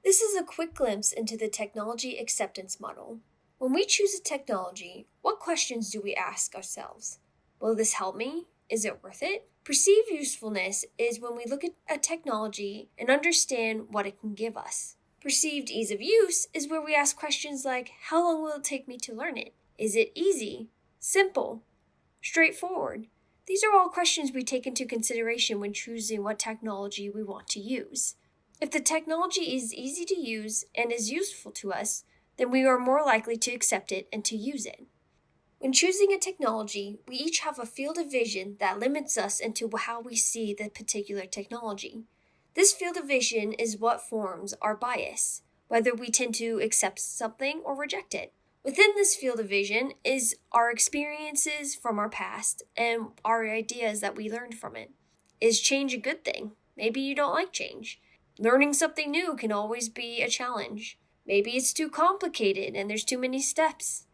This is a quick glimpse into the technology acceptance model. When we choose a technology, what questions do we ask ourselves? Will this help me? Is it worth it? Perceived usefulness is when we look at a technology and understand what it can give us. Perceived ease of use is where we ask questions like, how long will it take me to learn it? Is it easy? Simple? Straightforward? These are all questions we take into consideration when choosing what technology we want to use. If the technology is easy to use and is useful to us, then we are more likely to accept it and to use it. When choosing a technology, we each have a field of vision that limits us into how we see the particular technology. This field of vision is what forms our bias, whether we tend to accept something or reject it. Within this field of vision is our experiences from our past and our ideas that we learned from it. Is change a good thing? Maybe you don't like change. Learning something new can always be a challenge. Maybe it's too complicated and there's too many steps.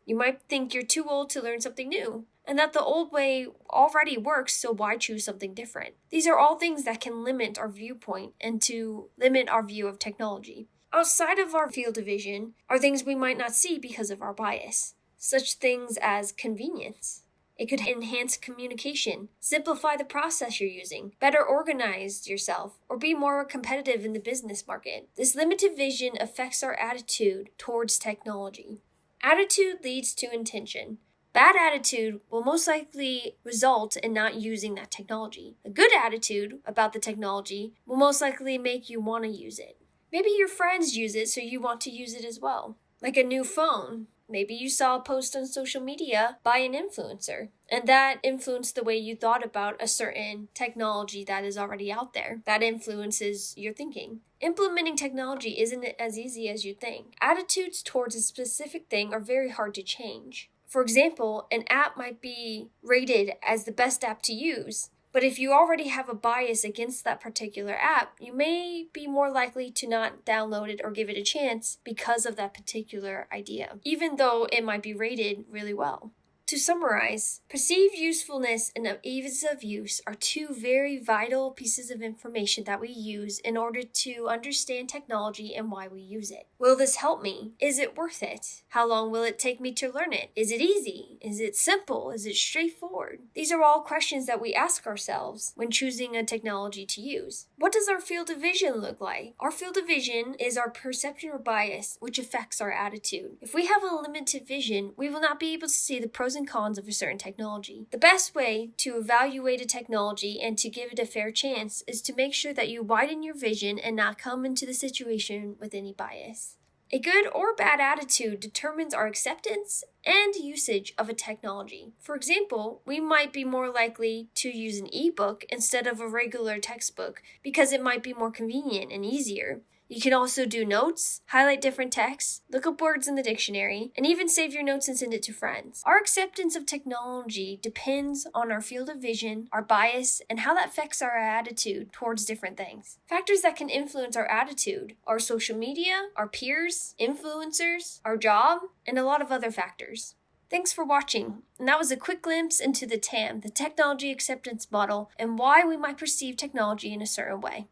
You might think you're too old to learn something new, and that the old way already works, so why choose something different? These are all things that can limit our viewpoint and to limit our view of technology. Outside of our field of vision are things we might not see because of our bias, such things as convenience. It could enhance communication, simplify the process you're using, better organize yourself, or be more competitive in the business market. This limited vision affects our attitude towards technology. Attitude leads to intention. Bad attitude will most likely result in not using that technology. A good attitude about the technology will most likely make you want to use it. Maybe your friends use it, so you want to use it as well. Like a new phone. Maybe you saw a post on social media by an influencer, and that influenced the way you thought about a certain technology that is already out there. That influences your thinking. Implementing technology isn't as easy as you think. Attitudes towards a specific thing are very hard to change. For example, an app might be rated as the best app to use, but if you already have a bias against that particular app, you may be more likely to not download it or give it a chance because of that particular idea, even though it might be rated really well. To summarize, perceived usefulness and ease of use are two very vital pieces of information that we use in order to understand technology and why we use it. Will this help me? Is it worth it? How long will it take me to learn it? Is it easy? Is it simple? Is it straightforward? These are all questions that we ask ourselves when choosing a technology to use. What does our field of vision look like? Our field of vision is our perception or bias, which affects our attitude. If we have a limited vision, we will not be able to see the pros and cons of a certain technology. The best way to evaluate a technology and to give it a fair chance is to make sure that you widen your vision and not come into the situation with any bias. A good or bad attitude determines our acceptance and usage of a technology. For example, we might be more likely to use an ebook instead of a regular textbook because it might be more convenient and easier. You can also do notes, highlight different texts, look up words in the dictionary, and even save your notes and send it to friends. Our acceptance of technology depends on our field of vision, our bias, and how that affects our attitude towards different things. Factors that can influence our attitude are social media, our peers, influencers, our job, and a lot of other factors. Thanks for watching, and that was a quick glimpse into the TAM, the Technology Acceptance Model, and why we might perceive technology in a certain way.